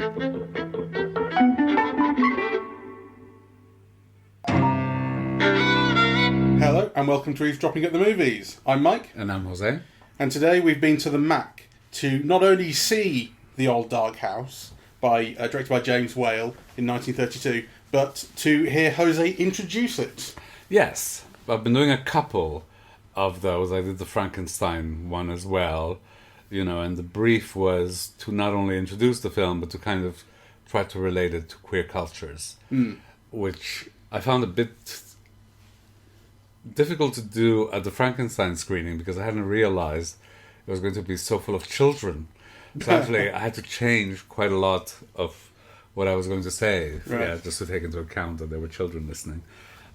Hello and welcome to Eavesdropping at the Movies. I'm Mike. And I'm José. And today we've been to the Mac to not only see The Old Dark House, directed by James Whale in 1932, but to hear José introduce it. Yes, I've been doing a couple of those. I did the Frankenstein one as well, and the brief was to not only introduce the film, but to kind of try to relate it to queer cultures, which I found a bit difficult to do at the Frankenstein screening because I hadn't realized it was going to be so full of children. So actually, I had to change quite a lot of what I was going to say, just to take into account that there were children listening.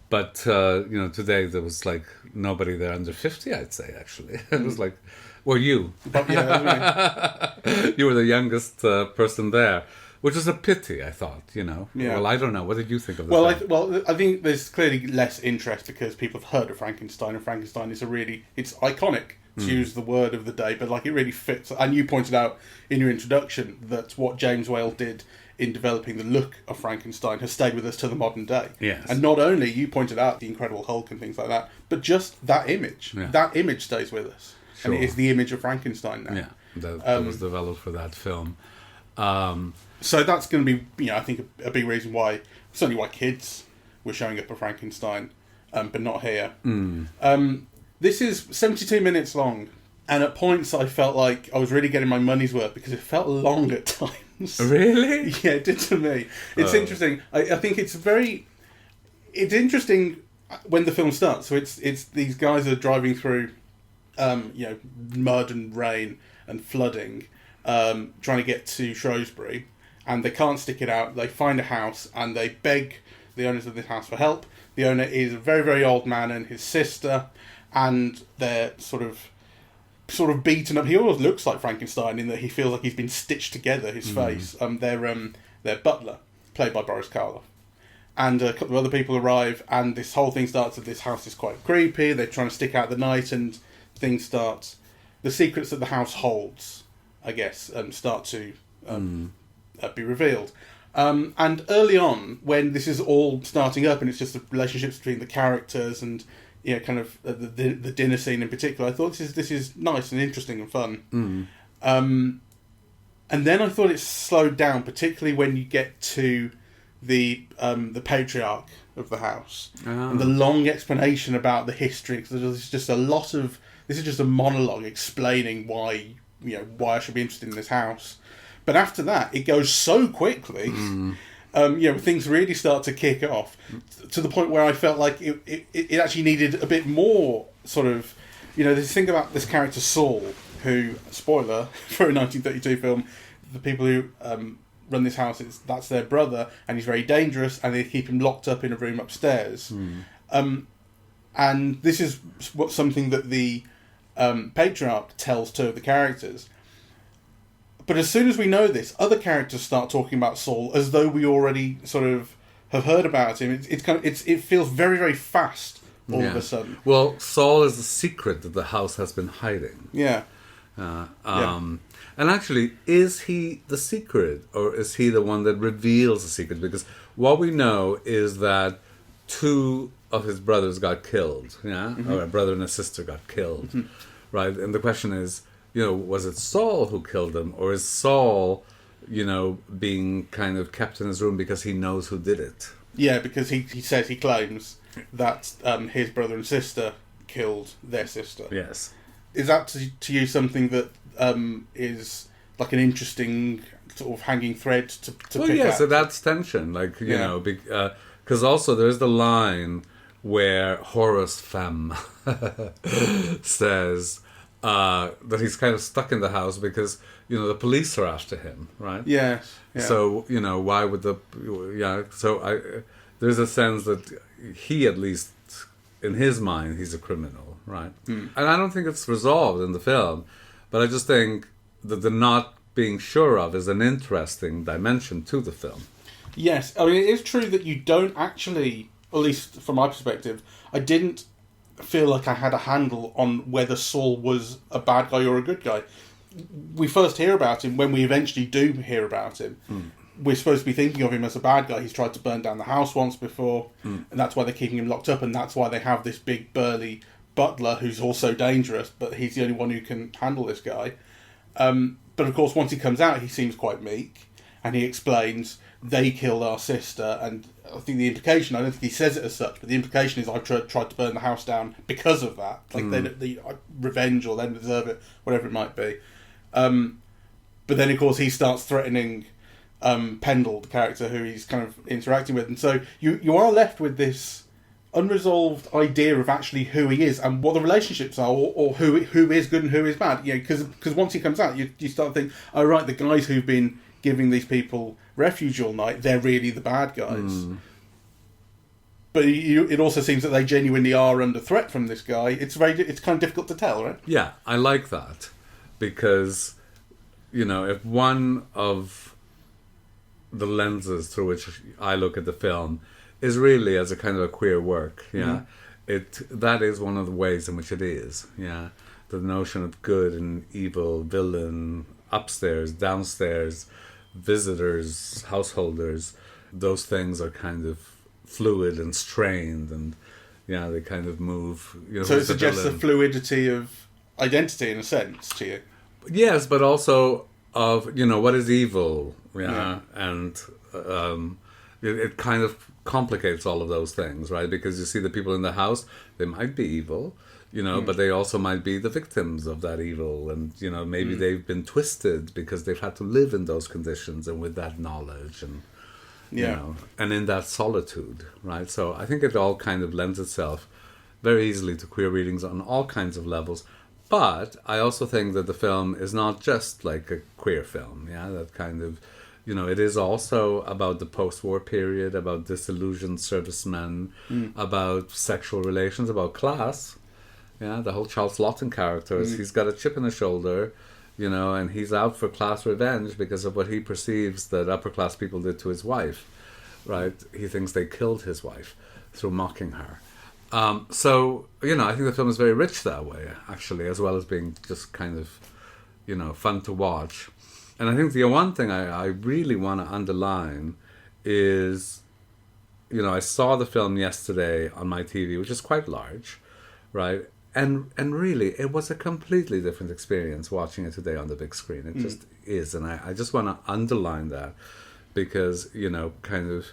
But, today there was like nobody there under 50, I'd say, actually. It was like, well, you. You were the youngest person there. Which is a pity, I thought, Yeah. Well, I don't know. What did you think of the film? I think there's clearly less interest because people have heard of Frankenstein, and Frankenstein is it's iconic, to use the word of the day, but it really fits. And you pointed out in your introduction that what James Whale did in developing the look of Frankenstein has stayed with us to the modern day. Yes. And not only, you pointed out the Incredible Hulk and things like that, but just that image. Yeah. That image stays with us. Sure. And it is the image of Frankenstein now. Yeah, that was developed for that film. So that's going to be, I think, a big reason why, certainly why kids were showing up at Frankenstein, but not here. This is 72 minutes long, and at points I felt like I was really getting my money's worth because it felt long at times. Really? Yeah, it did to me. It's interesting. I think it's interesting when the film starts. So it's these guys are driving through, mud and rain and flooding, trying to get to Shrewsbury. And they can't stick it out. They find a house and they beg the owners of this house for help. The owner is a very, very old man and his sister, and they're sort of beaten up. He always looks like Frankenstein in that he feels like he's been stitched together, his face. Their butler, played by Boris Karloff. And a couple of other people arrive, and this whole thing starts that this house is quite creepy. They're trying to stick out the night, and things start. The secrets that the house holds, I guess, start to be revealed. And early on, when this is all starting up and it's just the relationships between the characters and kind of the dinner scene in particular, I thought this is nice and interesting and fun. And then I thought it slowed down, particularly when you get to the patriarch of the house and the long explanation about the history. Because there's just a lot of this is just a monologue explaining why I should be interested in this house. But after that, it goes so quickly. Things really start to kick off to the point where I felt like it actually needed a bit more sort of, this thing about this character Saul, who, spoiler for a 1932 film, the people who run this house, that's their brother, and he's very dangerous, and they keep him locked up in a room upstairs. And this is something that the patriarch tells two of the characters. But as soon as we know this, other characters start talking about Saul as though we already sort of have heard about him. It feels very, very fast all of a sudden. Well, Saul is the secret that the house has been hiding. Yeah. And actually, is he the secret, or is he the one that reveals the secret? Because what we know is that two of his brothers got killed. Or a brother and a sister got killed, right? And the question is, was it Saul who killed them, or is Saul, being kind of kept in his room because he knows who did it? Yeah, because he claims that his brother and sister killed their sister. Yes. Is that to you something that is like an interesting sort of hanging thread to pick up? Yes, so that's tension, because also there's the line where Horace Femm says that he's kind of stuck in the house because the police are after him, right? Yes. Yeah. So why would So there's a sense that he, at least in his mind, he's a criminal, right? And I don't think it's resolved in the film, but I just think that the not being sure of is an interesting dimension to the film. Yes, I mean, it is true that you don't actually, at least from my perspective, I didn't feel like I had a handle on whether Saul was a bad guy or a good guy. we first hear about him, when we eventually do hear about him, we're supposed to be thinking of him as a bad guy. He's tried to burn down the house once before, and that's why they're keeping him locked up, and that's why they have this big burly butler who's also dangerous, but he's the only one who can handle this guy. But of course, once he comes out, he seems quite meek, and he explains, they killed our sister, and I think the implication, I don't think he says it as such, but the implication is, I've tried to burn the house down because of that. Like, they revenge, or they deserve it, whatever it might be. But then, of course, he starts threatening Pendle, the character who he's kind of interacting with. And so you are left with this unresolved idea of actually who he is and what the relationships are, or who is good and who is bad. You know, because once he comes out, you start to think, oh, right, the guys who've been giving these people refuge all night, they're really the bad guys. But it also seems that they genuinely are under threat from this guy. It's kind of difficult to tell, right? Yeah, I like that, because, you know, if one of the lenses through which I look at the film is really as a kind of a queer work, that is one of the ways in which it is. Yeah, the notion of good and evil, villain, upstairs, downstairs, visitors, householders, those things are kind of fluid and strained, and they kind of move. You know, so it suggests the fluidity of identity in a sense to you. Yes, but also of, you know, what is evil, and it kind of complicates all of those things, right? Because you see the people in the house, they might be evil, you know, but they also might be the victims of that evil, and, you know, maybe they've been twisted because they've had to live in those conditions and with that knowledge, and you know, and in that solitude, right? So I think it all kind of lends itself very easily to queer readings on all kinds of levels. But I also think that the film is not just like a queer film, that kind of, you know, it is also about the post-war period, about disillusioned servicemen, about sexual relations, about class. The whole Charles Laughton character, he's got a chip in his shoulder, you know, and he's out for class revenge because of what he perceives that upper class people did to his wife, right? He thinks they killed his wife through mocking her. So, you know, I think the film is very rich that way, actually, as well as being just kind of, you know, fun to watch. And I think the one thing I really want to underline is, you know, I saw the film yesterday on my TV, which is quite large, right? And really, it was a completely different experience watching it today on the big screen. It just is. And I just want to underline that because, you know, kind of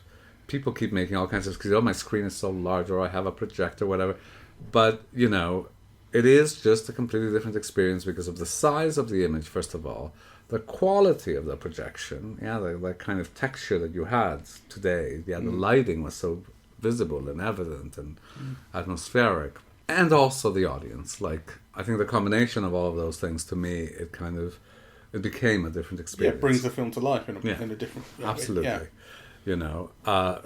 people keep making all kinds of excuses. Oh, my screen is so large, or I have a projector, whatever. But, you know, it is just a completely different experience because of the size of the image, first of all, the quality of the projection, the kind of texture that you had today. The lighting was so visible and evident and atmospheric. And also the audience. Like, I think the combination of all of those things, to me, it became a different experience. Yeah, it brings the film to life in a different way. Absolutely. Yeah. You know,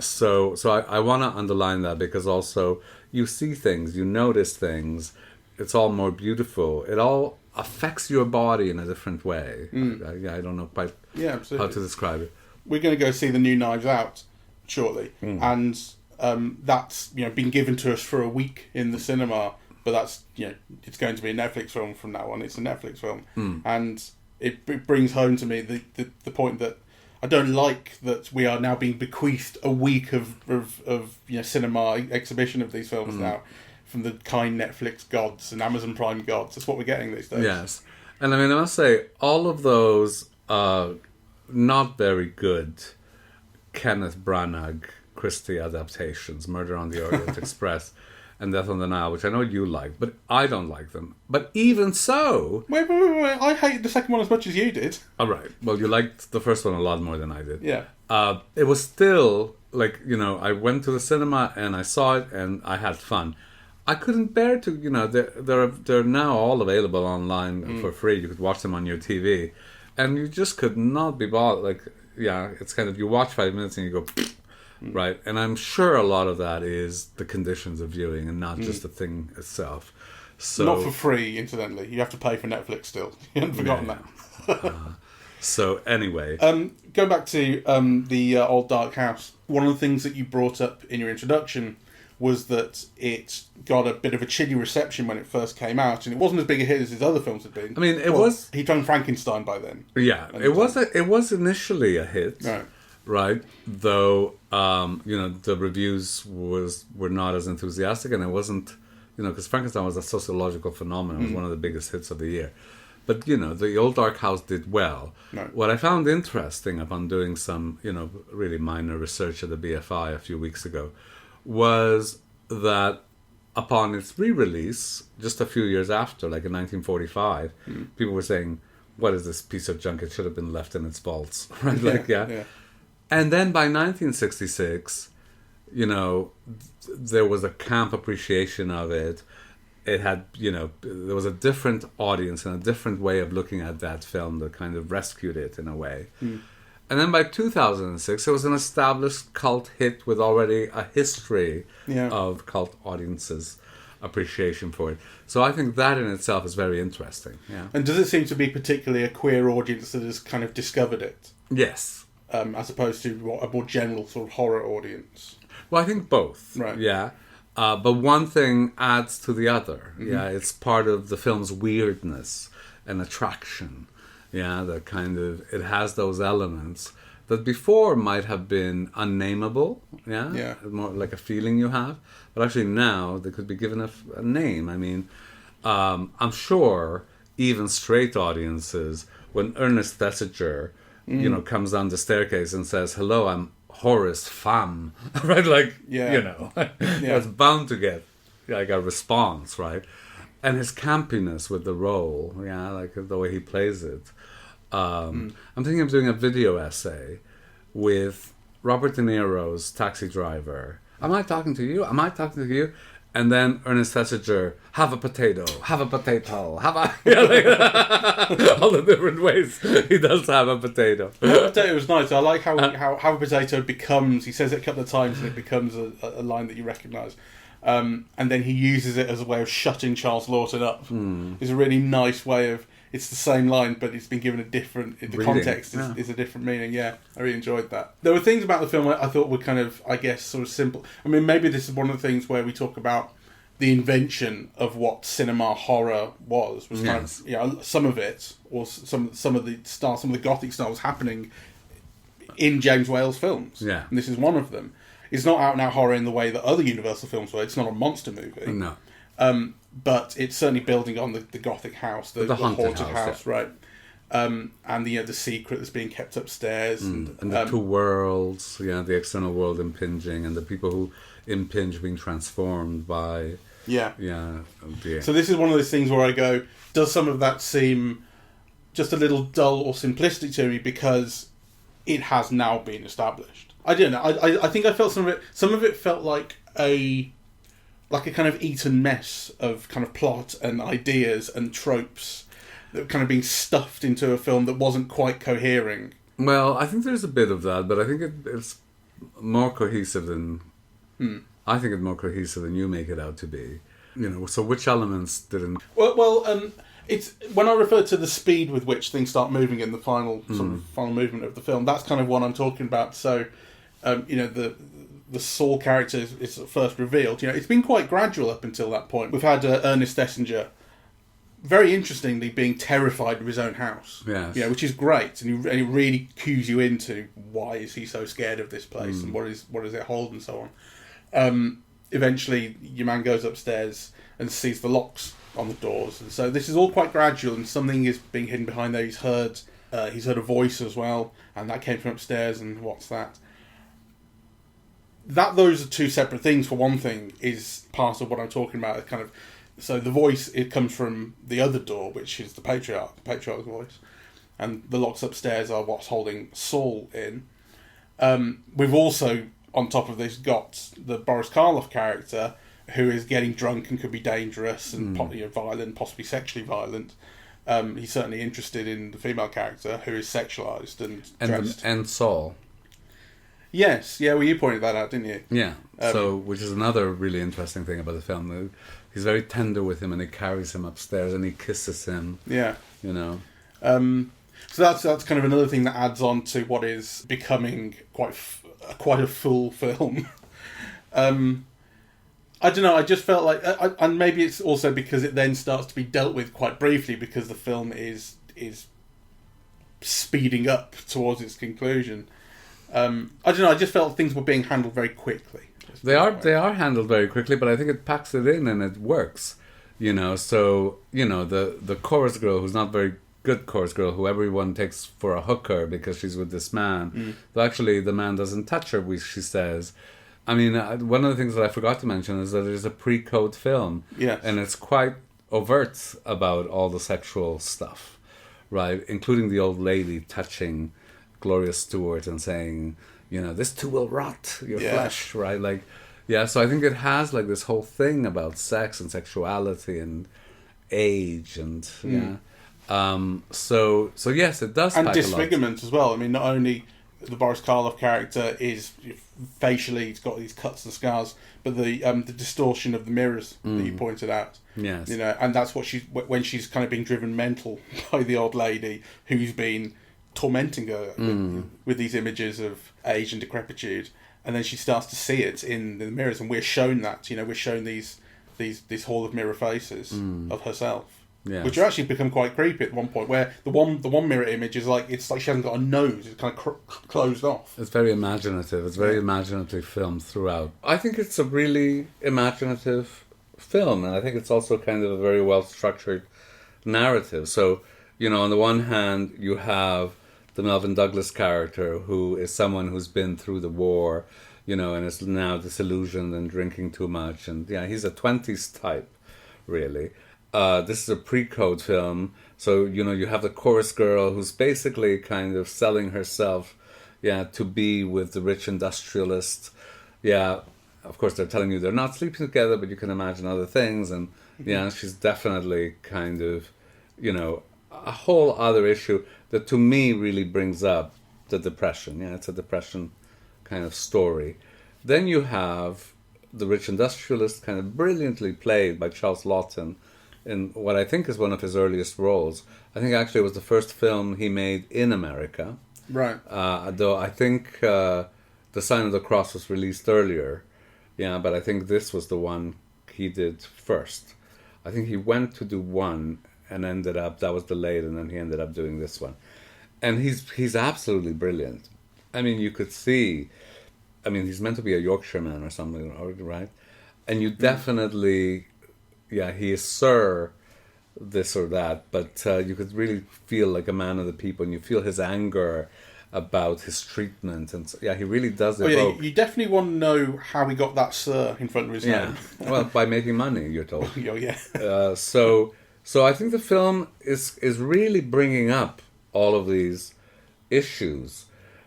so I want to underline that because also you see things, you notice things, it's all more beautiful. It all affects your body in a different way. I don't know quite how to describe it. We're going to go see the new Knives Out shortly, and that's, you know, been given to us for a week in the cinema, but that's, you know, it's going to be a Netflix film from now on. It's a Netflix film, and it brings home to me the point that I don't like that we are now being bequeathed a week of you know, cinema exhibition of these films now from the kind Netflix gods and Amazon Prime gods. That's what we're getting these days. Yes, and I mean, I must say, all of those not very good Kenneth Branagh Christie adaptations, Murder on the Orient Express and Death on the Nile, which I know you like, but I don't like them. But even so... Wait. I hated the second one as much as you did. All right. Well, you liked the first one a lot more than I did. Yeah. It was still, like, you know, I went to the cinema and I saw it and I had fun. I couldn't bear to, you know, they're now all available online for free. You could watch them on your TV. And you just could not be bothered. Like, it's kind of, you watch 5 minutes and you go... Right, and I'm sure a lot of that is the conditions of viewing and not just the thing itself. So, not for free, incidentally. You have to pay for Netflix still. You haven't forgotten that. So anyway, going back to the Old Dark House, one of the things that you brought up in your introduction was that it got a bit of a chilly reception when it first came out, and it wasn't as big a hit as his other films had been. I mean, it was... He'd done Frankenstein by then. Yeah, it was initially a hit, right? Though, the reviews were not as enthusiastic, and it wasn't, because Frankenstein was a sociological phenomenon. It was one of the biggest hits of the year. But, The Old Dark House did well. Right. What I found interesting upon doing some, really minor research at the BFI a few weeks ago was that upon its re-release, just a few years after, like in 1945, people were saying, what is this piece of junk? It should have been left in its vaults. Right? Yeah. And then by 1966, there was a camp appreciation of it. It had, there was a different audience and a different way of looking at that film that kind of rescued it in a way. And then by 2006, it was an established cult hit with already a history of cult audiences' appreciation for it. So I think that in itself is very interesting. Yeah. And does it seem to be particularly a queer audience that has kind of discovered it? Yes. As opposed to a more general sort of horror audience? Well, I think both. Right. Yeah. But one thing adds to the other. Yeah, it's part of the film's weirdness and attraction. Yeah, that kind of, it has those elements that before might have been unnameable. Yeah, more like a feeling you have. But actually now they could be given a name. I mean, I'm sure even straight audiences, when Ernest Thesiger, comes down the staircase and says, "Hello, I'm Horace Femm," right? That's bound to get like a response, right? And his campiness with the role, like the way he plays it. I'm thinking of doing a video essay with Robert De Niro's Taxi Driver. Am I talking to you? Am I talking to you? And then Ernest Thesiger, have a potato, have a potato, have a... all the different ways he does have a potato. The potato was nice. I like how a potato becomes... He says it a couple of times and it becomes a line that you recognise. And then he uses it as a way of shutting Charles Lawton up. It's a really nice way of... It's the same line, but it's been given a different... The context is a different meaning, I really enjoyed that. There were things about the film I thought were kind of, I guess, sort of simple. I mean, maybe this is one of the things where we talk about the invention of what cinema horror was kind of, some of it, or some of the Gothic style was happening in James Whale's films. Yeah. And this is one of them. It's not out-and-out horror in the way that other Universal films were. It's not a monster movie. No. But it's certainly building on the Gothic house, the haunted house, right? And the secret that's being kept upstairs, and the two worlds, the external world impinging, and the people who impinge being transformed by So this is one of those things where I go, does some of that seem just a little dull or simplistic to me because it has now been established? I don't know. I think I felt some of it. Some of it felt like a kind of eaten mess of kind of plot and ideas and tropes that were kind of being stuffed into a film that wasn't quite cohering. Well, I think there's a bit of that, but I think it's more cohesive than... I think it's more cohesive than you make it out to be. So which elements didn't... Well, it's when I refer to the speed with which things start moving in the final final movement of the film, that's kind of what I'm talking about. So, the Saul character is first revealed. It's been quite gradual up until that point. We've had Ernest Thesiger, very interestingly, being terrified of his own house. Yes. Which is great, and it really cues you into why is he so scared of this place and what does it hold and so on. Eventually, your man goes upstairs and sees the locks on the doors, and so this is all quite gradual, and something is being hidden behind there. He's heard a voice as well, and that came from upstairs. And what's that? Those are two separate things. For one thing, is part of what I'm talking about. Kind of, so the voice, it comes from the other door, which is the patriarch's voice, and the locks upstairs are what's holding Saul in. We've also, on top of this, got the Boris Karloff character, who is getting drunk and could be dangerous and violent, possibly sexually violent. He's certainly interested in the female character, who is sexualized and dressed. And Saul. Yes, well, you pointed that out, didn't you? Yeah. Which is another really interesting thing about the film. He's very tender with him, and he carries him upstairs, and he kisses him. Yeah. So that's kind of another thing that adds on to what is becoming quite a full film. I don't know. I just felt like, and maybe it's also because it then starts to be dealt with quite briefly because the film is speeding up towards its conclusion. I don't know. I just felt things were being handled very quickly. They are handled very quickly, but I think it packs it in and it works. So the chorus girl, who's not very good chorus girl, who everyone takes for a hooker because she's with this man, though actually the man doesn't touch her, she says. I mean, one of the things that I forgot to mention is that it is a pre-code film. Yes. And it's quite overt about all the sexual stuff, right? Including the old lady touching Gloria Stewart and saying, this too will rot your flesh, right? Like, so I think it has like this whole thing about sex and sexuality and age and, So yes, it does. And disfigurement as well. I mean, not only the Boris Karloff character is facially, he's got these cuts and scars, but the distortion of the mirrors that you pointed out. Yes. And that's what when she's kind of being driven mental by the old lady who's been tormenting her with these images of age and decrepitude, and then she starts to see it in the mirrors, and we're shown that. We're shown this hall of mirror faces of herself. Yes. Which actually become quite creepy at one point, where the one mirror image is like, it's like she hasn't got a nose; it's kind of closed off. It's very imaginative. It's very imaginatively filmed throughout. I think it's a really imaginative film, and I think it's also kind of a very well structured narrative. So, on the one hand, you have the Melvyn Douglas character, who is someone who's been through the war, and is now disillusioned and drinking too much, and he's a 20s type, really. This is a pre-code film, so you have the chorus girl who's basically kind of selling herself, to be with the rich industrialist. Of course they're telling you they're not sleeping together, but you can imagine other things, and she's definitely kind of, a whole other issue that to me really brings up the depression. It's a depression kind of story. Then you have the rich industrialist, kind of brilliantly played by Charles Laughton, in what I think is one of his earliest roles. I think actually it was the first film he made in America. Right. Though I think The Sign of the Cross was released earlier. But I think this was the one he did first. I think he went to do one and ended up, that was delayed, and then he ended up doing this one. And he's absolutely brilliant. I mean, you could see, he's meant to be a Yorkshireman or something, right? And you definitely... he is Sir this or that, but you could really feel like a man of the people, and you feel his anger about his treatment, and he really does evoke. You definitely want to know how he got that Sir in front of his name. Well, by making money, you're told. So I think the film is really bringing up all of these issues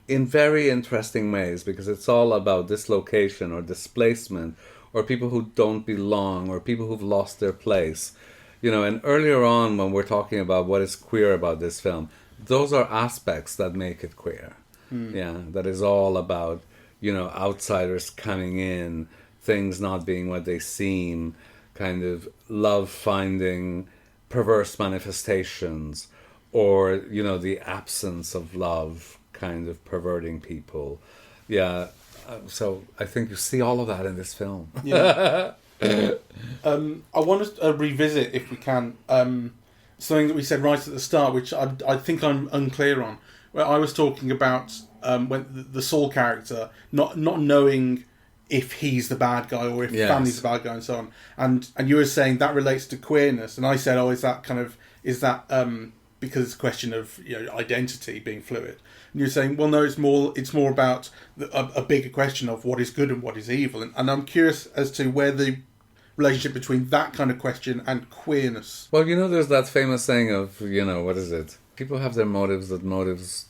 in very interesting ways, because it's all about dislocation or displacement, or people who don't belong, or people who've lost their place. And earlier on, when we're talking about what is queer about this film, those are aspects that make it queer. That is all about, outsiders coming in, things not being what they seem, kind of love finding perverse manifestations, or, the absence of love kind of perverting people. So I think you see all of that in this film. I want to revisit, if we can, something that we said right at the start, which I think I'm unclear on. Where I was talking about when the Saul character not knowing if he's the bad guy or if family's the bad guy and so on, and you were saying that relates to queerness, and I said, is that because it's a question of identity being fluid. And you're saying, well, no, it's more about a bigger question of what is good and what is evil. And I'm curious as to where the relationship between that kind of question and queerness. Well, there's that famous saying of, what is it? People have their motives that motives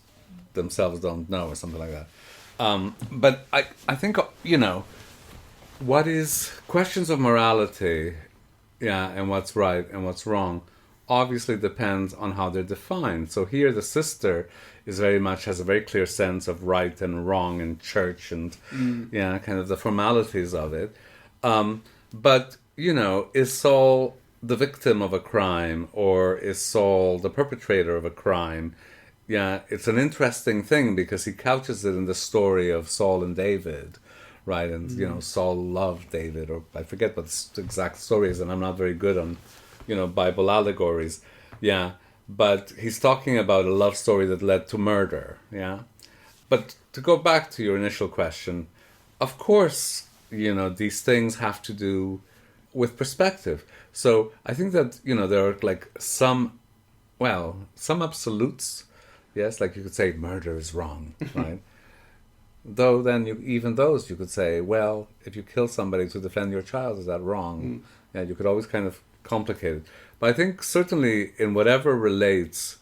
themselves don't know, or something like that. But I think, what is questions of morality, and what's right and what's wrong, obviously depends on how they're defined. So here the sister has a very clear sense of right and wrong in church and kind of the formalities of it. But, is Saul the victim of a crime, or is Saul the perpetrator of a crime? It's an interesting thing, because he couches it in the story of Saul and David, right? And, Saul loved David, or I forget what the exact story is, and I'm not very good on, Bible allegories. Yeah. But he's talking about a love story that led to murder. Yeah. But to go back to your initial question, of course, these things have to do with perspective. So I think that, there are like some absolutes. Yes, like you could say murder is wrong, right? Though then you could say, well, if you kill somebody to defend your child, is that wrong? Yeah, you could always kind of complicate it. But I think certainly in whatever relates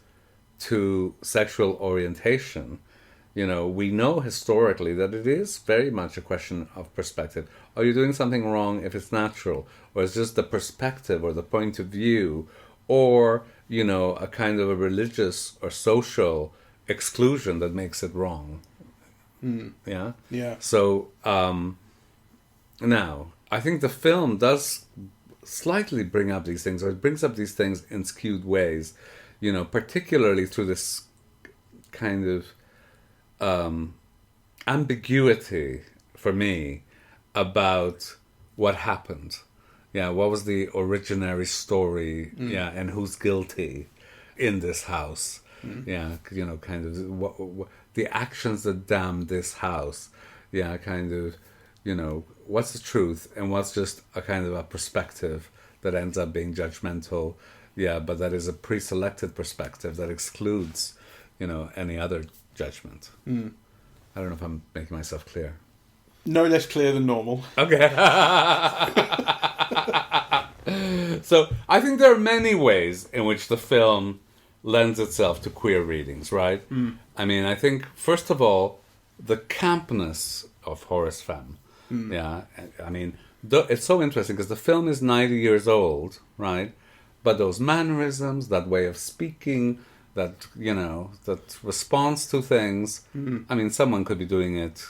to sexual orientation, we know historically that it is very much a question of perspective. Are you doing something wrong if it's natural? Or is just the perspective or the point of view, or, a kind of a religious or social exclusion that makes it wrong? Yeah? Yeah. So, now, I think the film does slightly bring up these things, or it brings up these things in skewed ways, particularly through this kind of ambiguity for me about what happened. Yeah, what was the originary story? Yeah, and who's guilty in this house? Yeah, kind of what the actions that damned this house. Yeah, kind of, what's the truth and what's just a kind of a perspective that ends up being judgmental. Yeah, but that is a pre-selected perspective that excludes, any other judgment. I don't know if I'm making myself clear. No less clear than normal. Okay. So I think there are many ways in which the film lends itself to queer readings, right? I mean, I think, first of all, the campness of Horace Femm. Yeah, I mean, it's so interesting because the film is 90 years old, right? But those mannerisms, that way of speaking, that, that response to things, I mean, someone could be doing it,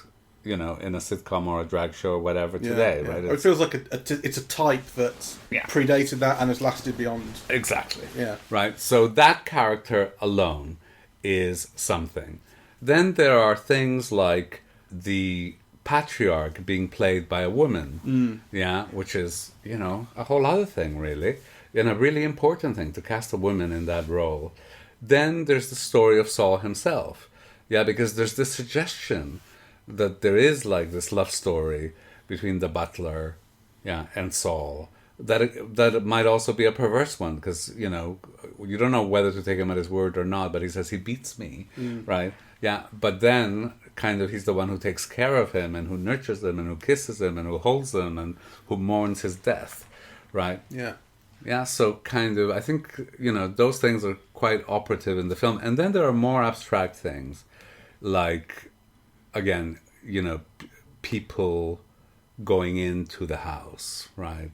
in a sitcom or a drag show or whatever today, right? It feels like it's a type that predated that and has lasted beyond. Exactly. Yeah. Right? So that character alone is something. Then there are things like the patriarch being played by a woman, which is, a whole other thing, really, and a really important thing to cast a woman in that role. Then there's the story of Saul himself, because there's this suggestion that there is like this love story between the butler, and Saul. That it might also be a perverse one because you don't know whether to take him at his word or not. But he says he beats me, right? Yeah, but then kind of he's the one who takes care of him and who nurtures him and who kisses him and who holds him and who mourns his death, right? Yeah. Yeah, so kind of, I think, those things are quite operative in the film. And then there are more abstract things, like, again, people going into the house, right?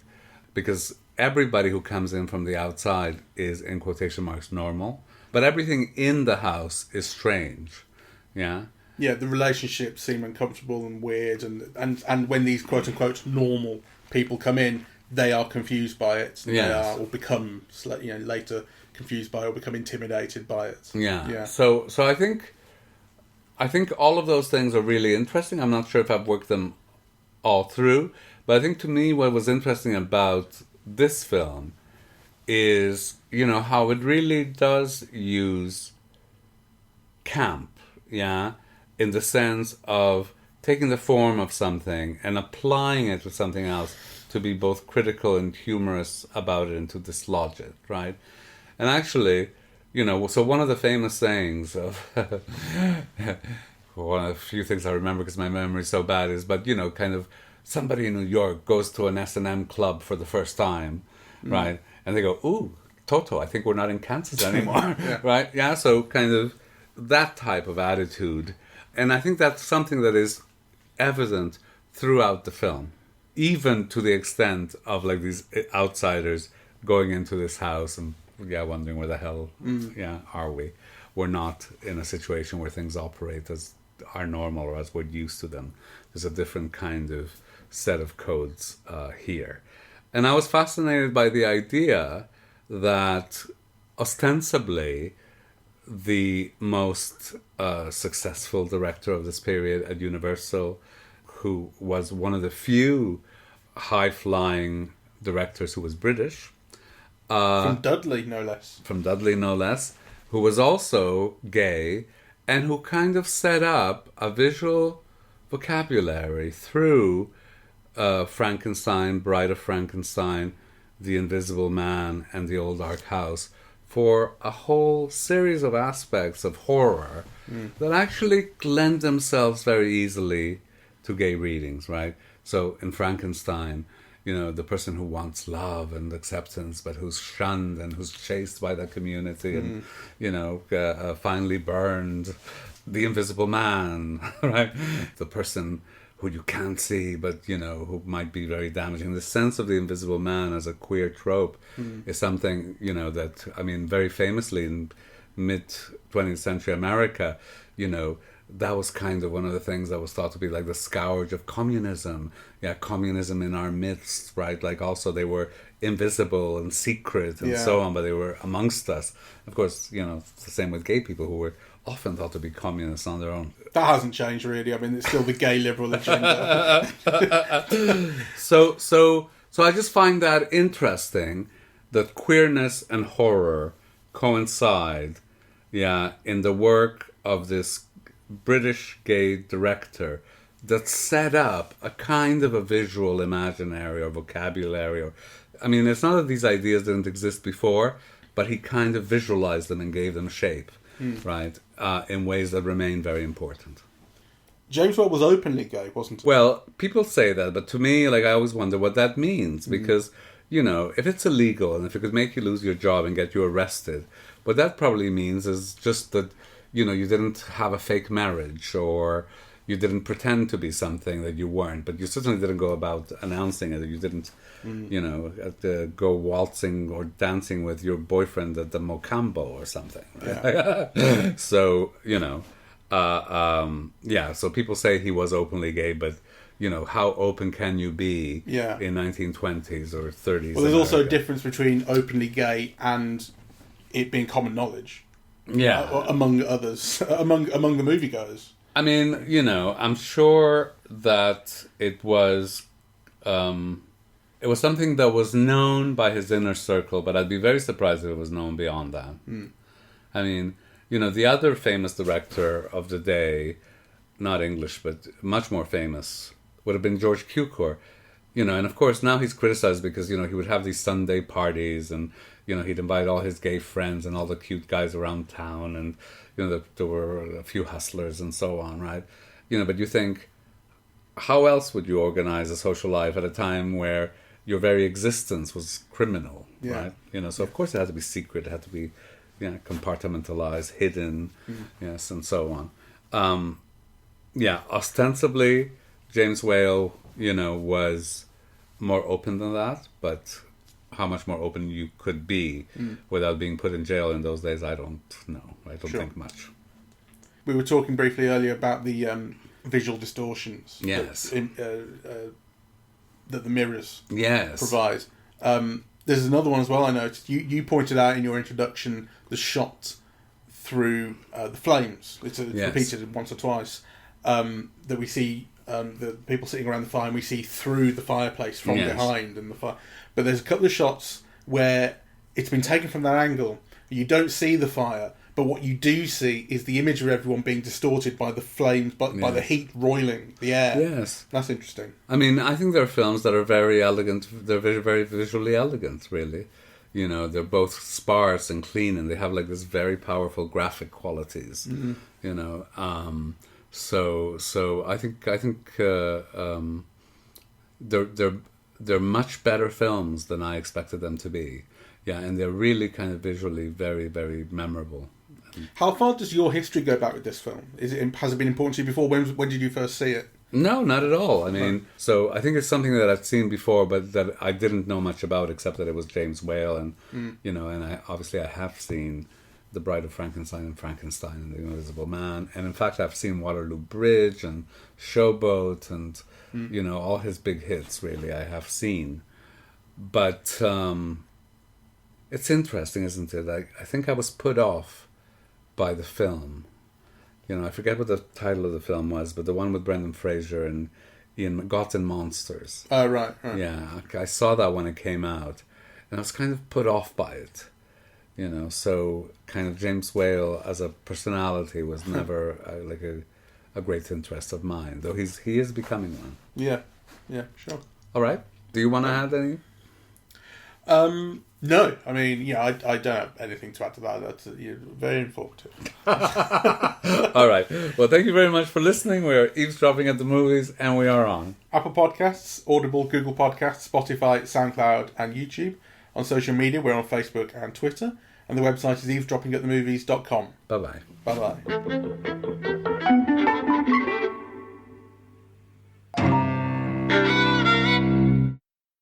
Because everybody who comes in from the outside is, in quotation marks, normal. But everything in the house is strange, yeah? Yeah, the relationships seem uncomfortable and weird. And when these quote-unquote normal people come in, they are confused by it. They are, or become, later confused by it, or become intimidated by it. Yeah. So I think all of those things are really interesting. I'm not sure if I've worked them all through, but I think to me what was interesting about this film is, how it really does use camp, in the sense of taking the form of something and applying it to something else, to be both critical and humorous about it and to dislodge it, right? And actually, so one of the famous sayings of one of the few things I remember because my memory is so bad is, but kind of somebody in New York goes to an S&M club for the first time, right? And they go, ooh, Toto, I think we're not in Kansas anymore, right? Yeah, so kind of that type of attitude. And I think that's something that is evident throughout the film. Even to the extent of like these outsiders going into this house and wondering where the hell are we? We're not in a situation where things operate as are normal or as we're used to them. There's a different kind of set of codes here. And I was fascinated by the idea that ostensibly the most successful director of this period at Universal, who was one of the few high-flying directors who was British. From Dudley, no less. From Dudley, no less, who was also gay, and who kind of set up a visual vocabulary through Frankenstein, Bride of Frankenstein, The Invisible Man, and The Old Dark House, for a whole series of aspects of horror that actually lend themselves very easily to gay readings, right? So in Frankenstein, you know, the person who wants love and acceptance, but who's shunned and who's chased by the community and, you know, finally burned. The Invisible Man, right? The person who you can't see, but, you know, who might be very damaging. The sense of the Invisible Man as a queer trope is something, you know, that, I mean, very famously in mid-20th century America, you know, that was kind of one of the things that was thought to be like the scourge of communism. Yeah, communism in our midst, right? Like also they were invisible and secret and so on, but they were amongst us. Of course, you know, it's the same with gay people who were often thought to be communists on their own. That hasn't changed really. I mean, it's still the gay liberal agenda. So I just find that interesting that queerness and horror coincide, in the work of this British gay director that set up a kind of a visual imaginary or vocabulary. Or, I mean, it's not that these ideas didn't exist before, but he kind of visualized them and gave them shape, right, in ways that remain very important. James Whale was openly gay, wasn't he? Well, people say that, but to me, like, I always wonder what that means, because, you know, if it's illegal and if it could make you lose your job and get you arrested, what that probably means is just that, you know, you didn't have a fake marriage, or you didn't pretend to be something that you weren't, but you certainly didn't go about announcing it. You didn't, you know, go waltzing or dancing with your boyfriend at the Mocambo or something. Right? Yeah. So, you know, so people say he was openly gay, but, you know, how open can you be in 1920s or 30s? Well, there's also a difference between openly gay and it being common knowledge. Among others, among the moviegoers. I mean, you know, I'm sure that it was something that was known by his inner circle, but I'd be very surprised if it was known beyond that. I mean, you know, the other famous director of the day, not English, but much more famous, would have been George Cukor. You know, and of course now he's criticized because, you know, he would have these Sunday parties and, you know, he'd invite all his gay friends and all the cute guys around town, and, you know, there were a few hustlers and so on, right? You know, but you think, how else would you organize a social life at a time where your very existence was criminal, right? You know, so of course it had to be secret, it had to be, you know, compartmentalized, hidden, yes, and so on. Ostensibly, James Whale, you know, was more open than that, but how much more open you could be without being put in jail in those days, I don't know. I don't think much. We were talking briefly earlier about the visual distortions. Yes. That the mirrors yes. provide. There's another one as well I noticed. You pointed out in your introduction the shot through the flames. It's repeated once or twice. That we see the people sitting around the fire, and we see through the fireplace from behind and the fire. But there's a couple of shots where it's been taken from that angle. You don't see the fire, but what you do see is the imagery of everyone being distorted by the flames, by the heat roiling the air. Yes. That's interesting. I mean, I think there are films that are very elegant. They're very, very visually elegant, really. You know, they're both sparse and clean, and they have like this very powerful graphic qualities. You know, so I think they're much better films than I expected them to be. Yeah, and they're really kind of visually very, very memorable. How far does your history go back with this film? Has it been important to you before? When did you first see it? No, not at all. I mean, so I think it's something that I've seen before, but that I didn't know much about, except that it was James Whale, and you know, and I have seen The Bride of Frankenstein and The Invisible Man, and in fact I've seen Waterloo Bridge and Showboat and you know, all his big hits. Really, I have seen, but it's interesting, isn't it? I think I was put off by the film. You know, I forget what the title of the film was, but the one with Brendan Fraser and Ian Gods and Monsters. Oh, right. Yeah, I saw that when it came out, and I was kind of put off by it. So kind of James Whale as a personality was never like a great interest of mine, though he is becoming one. Yeah, sure. All right. Do you want to add any? No, I mean, I don't have anything to add to that. That's very informative. All right. Well, thank you very much for listening. We're eavesdropping at the movies, and we are on Apple Podcasts, Audible, Google Podcasts, Spotify, SoundCloud, and YouTube. On social media, we're on Facebook and Twitter. And the website is eavesdroppingatthemovies.com. Bye-bye. Bye-bye.